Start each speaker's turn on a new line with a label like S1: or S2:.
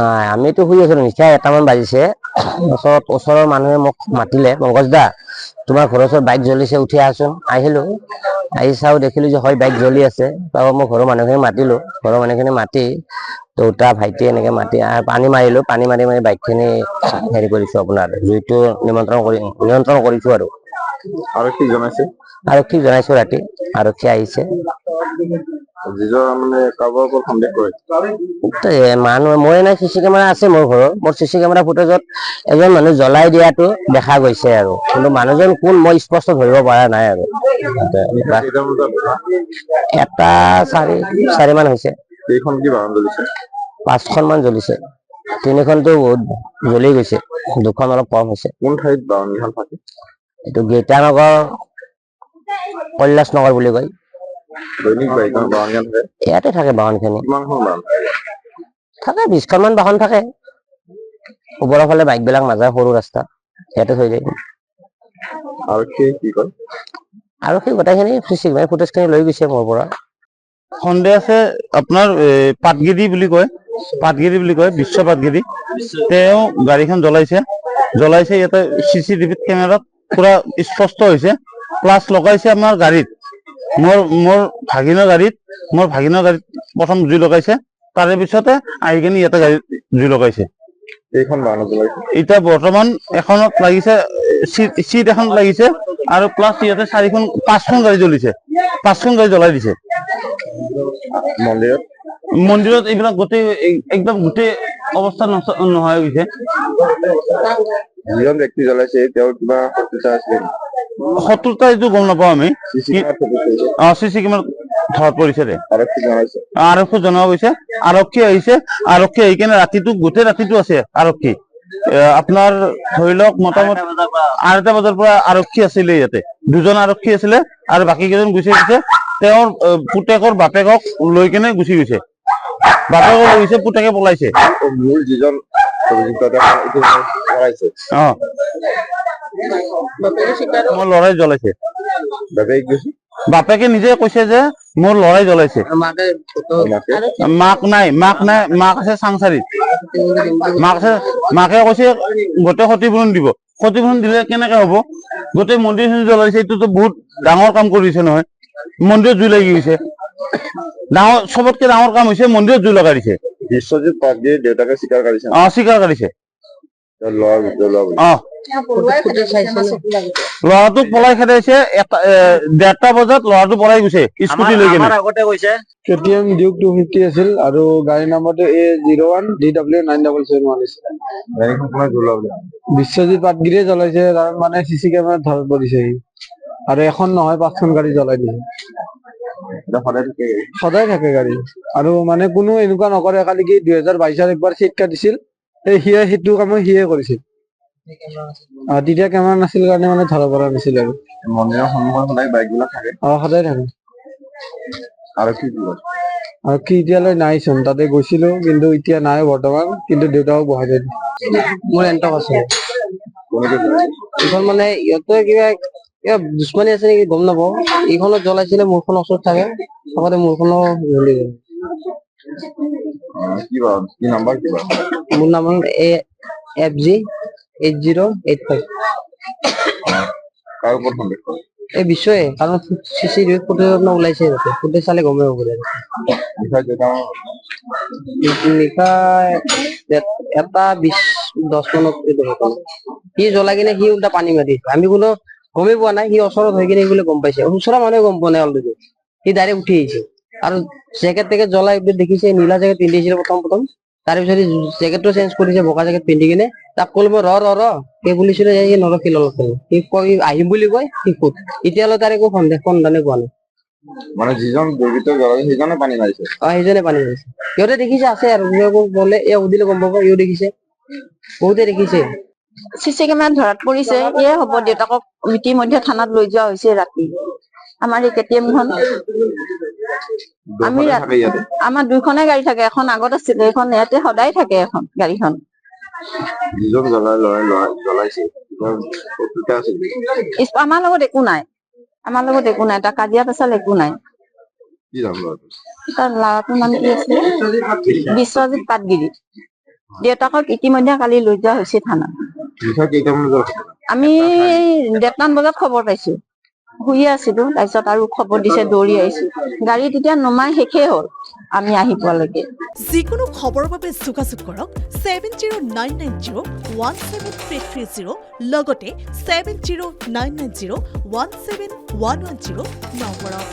S1: নাই আমিতো শুই আছিলো, নিশা 1টামান বাজিছে। ওচৰৰ মানুহে মোক মাতিলে, পংকজ দা তোমাৰ ঘৰৰ ওচৰত বাইক জ্বলিছে, উঠি আহচোন। আহিলো, আহি চাও দেখিলো যে হয় বাইক জ্বলি আছে। তাৰপৰা মই ঘৰৰ মানুহখিনি মাতিলো, ঘৰৰ মানুহখিনি মাতি দেউতা ভাইটি এনেকে মাতি পানী মাৰিলো, পানী মাৰি বাইকখিনি হেৰি কৰিছো, আপোনাৰ জুইটো নিয়ন্ত্ৰণ কৰিছো আৰু। আৰক্ষীক জনাইছো, ৰাতি আৰক্ষী আহিছে। মানুহ মই নাই, চিচি কেমেৰা আছে মোৰ ঘৰৰ। মোৰ চিচি কেমেৰা ফুটেজত এজন মানুহ জ্বলাই দিয়াটো দেখা গৈছে আৰু, কিন্তু মানুহজন কোন মই স্পষ্ট ধৰিব পৰা নাই আৰু। 1:04 মান হৈছে। 5খন মান জ্বলিছে, 3খনতো বহুত জ্বলি গৈছে, 2খন অলপ কম হৈছে।
S2: কোন ঠাইত বাহনকেইখন থাকে?
S1: এইটো গীতানগৰ কৈলাশ নগৰ বুলি কয়।
S2: দৈনিক বাহন থাকে?
S1: ইয়াতে থাকে বাহনখিনি।
S2: কিমানখন বাহন
S1: থাকে? 20খন মান বাহন থাকে। ওপৰৰ ফালে বাইক বিলাক নাযায়, সৰু ৰাস্তা, ইয়াতে থৈ যায়।
S2: আৰক্ষীয়ে কি কয়?
S1: আৰক্ষী গোটেইখিনি ফুটেজখিনি লৈ গৈছে মোৰ পৰা।
S3: সন্দেহ আছে আপোনাৰ পাটগিৰি বুলি কয়, বিশ্ব পাটগিৰি। তেওঁ গাড়ীখন জ্বলাইছে, ইয়াতে CCTV কেমেৰাত পুৰা স্পষ্ট হৈছে। প্লাছ লগাইছে আমাৰ গাড়ীত, মোৰ ভাগিনৰ গাড়ীত প্ৰথম জুই লগাইছে, তাৰে পিছতে আহি কিনে ইয়াতে গাড়ীত জুই লগাইছে।
S2: এইখন বাহনত জ্বলাইছে?
S3: এতিয়া বৰ্তমান এখনত লাগিছে, চিট এখন লাগিছে, আৰু প্লাছ ইয়াতে 5খন গাড়ী জ্বলিছে, 5খন গাড়ী জ্বলাই দিছে। মন্দিৰত এইবিলাক একদম গোটেই অৱস্থা নোহোৱা হৈ গৈছে।
S2: যিজন ব্যক্তি জ্বলাইছে তেওঁৰ কিবা শত্ৰুতা আছে?
S3: শত্ৰুতা এইটো গম নাপাওঁ আমি। CC কেমেৰাত ধৰা পৰিছে দে। আৰক্ষী জনোৱা গৈছে, আৰক্ষী আহিছে, আৰক্ষী আহি কেনে গোটেই ৰাতিটো আছে আৰক্ষী। আপোনাৰ ধৰি লওক মোটামুটি 8টা বজাৰ পৰা আৰক্ষী আছিলে ইয়াতে, 2জন আৰক্ষী আছিলে আৰু বাকী কেইজন গুচি গৈছে। তেওঁৰ পুতেকৰ বাপেকক লৈ কেনে গুচি গৈছে, পুতেকে পলাইছে।
S2: মোৰ যিজন
S3: মোৰ ল'ৰাই জ্বলাইছে। বাপেকে নিজে কৈছে যে মোৰ ল'ৰাই জ্বলাইছে। মাক নাই, মাক আছে চাংচাৰিত। মাকে কৈছে গোটেই ক্ষতিপূৰণ দিব। ক্ষতিপূৰণ দিলে কেনেকে হ'ব? গোটেই মন্দিৰ জ্বলাইছে, এইটোতো বহুত ডাঙৰ কাম কৰিছে নহয়। মন্দিৰত জুই লাগি গৈছে, চবতকে ডাঙৰ কাম হৈছে মন্দিৰত জুই লগাই দিছে।
S2: বিশ্বজিৎ পাটগিৰিৰ দেউতাকে স্বীকাৰ কৰিছে?
S3: স্বীকাৰ কৰিছে। ল'ৰাটোক পলাই খেদাইছে, 1:30 বজাত ল'ৰাটো পলাই গৈছে স্কুটি লৈ কিনে।
S4: KTM Duke 250 আছিল আৰু গাড়ী নম্বৰটো A01DW9771 আছিল। বিশ্বজিৎ পাটগিৰিয়ে জ্বলাইছে, তাৰ মানে CC কেমেৰাত ধৰা পৰিছে। আৰু এখন নহয় 5খন গাড়ী জ্বলাই দিছে। সদায় থাকে গাড়ী, আৰু মানে কোনো এনেকুৱা নকৰে। খালি কি 2022ত একবাৰ চিট কাটিছিল, সেইটো কাম সিয়ে কৰিছিল। তেতিয়া কেমেৰা নাছিল কাৰণে মানে ধৰা পৰা নাছিল আৰু।
S2: মন্দিৰৰ সন্মুখত সদায় বাইকবিলাক থাকে?
S4: সদায় থাকে। আৰক্ষী এতিয়ালৈ নাইচোন, তাতে গৈছিলো কিন্তু এতিয়া নাই বৰ্তমান, কিন্তু দেউতাও বহাই দিয়ে। মোৰ এণ্টক আছে। এইখন মানে ইহঁতে কিবা দুশ্মনী আছে নেকি গম নাপাওঁ। এইখনত জ্বলাইছিলে, মোৰখন ওচৰত থাকে, লগতে মোৰখনো জ্বলি গ'ল। মোৰ নাম FG 8085। এই বিশ্বয়ে, কাৰণ CCTV ফুটেজত ওলাইছে, ফুটেজ চালে গমেই হ'ব। নিশা 1:20 মানত সি জ্বলাই কিনে সি উল্টা পানী মাৰি, আমি কোনো গমেই পোৱা নাই। সি ওচৰত হৈ কিনে বোলে গম পাইছে, ওচৰৰ মানুহে গম পোৱা নাই অলৰেডি। সি ডাইৰেক্ট উঠি আহিছে আৰু জেকেট জ্বলাই দেখিছে, নীলা জেকেট পিন্ধিছিলে প্ৰথম। তাৰপিছত জেকেটটো চেঞ্জ কৰিছে, বগা জেকেট পিন্ধি কিনে তাক ক'লো মই ৰ সেই বুলিছিলে, নৰখিল অলপ। সি কয় আহিম বুলি কয়, সি ক'ত এতিয়ালৈ তাৰ একো সন্ধানে পোৱা নাই।
S2: মানে যিজন দুৰ্বৃত্ত জ্বলাইছে সেইজনে পানী মাৰিছে?
S4: সেইজনে পানী মাৰিছে। সিহঁতে দেখিছে আছে আৰু গলে সুধিলে গম পাব, ইও দেখিছে, বহুতে দেখিছে।
S5: CC কেমেৰাত ধৰাত পৰিছে, এয়ে হ'ব দেউতাকক ইতিমধ্যে থানাত লৈ যোৱা হৈছে ৰাতি। আমাৰ এই KTM-খন আমাৰ 2খনে গাড়ী থাকে, এখন আগত আছিলে, এখন ইয়াতে সদায় থাকে এখন গাড়ীখন। আমাৰ লগত একো নাই, তাৰ কাজিয়া পেচাল একো নাই। তাৰ ল'ৰাটোৰ নাম কি আছিলে? বিশ্বজিৎ পাটগিৰি। দেউতাকক ইতিমধ্যে কালি লৈ যোৱা হৈছে থানাত।
S2: নিশা কেইটামান বজাত
S5: আমি 1:30 বজাত খবৰ পাইছো, শুই আছিলো, তাৰপিছত আৰু খবৰ দিছে, দৌৰি আহিছো। গাড়ী তেতিয়া নমাই শেষেই হ'ল আমি আহি পোৱালৈকে।
S6: যিকোনো খবৰৰ বাবে যোগাযোগ কৰক 7099017330 লগতে 7099017110 নম্বৰত।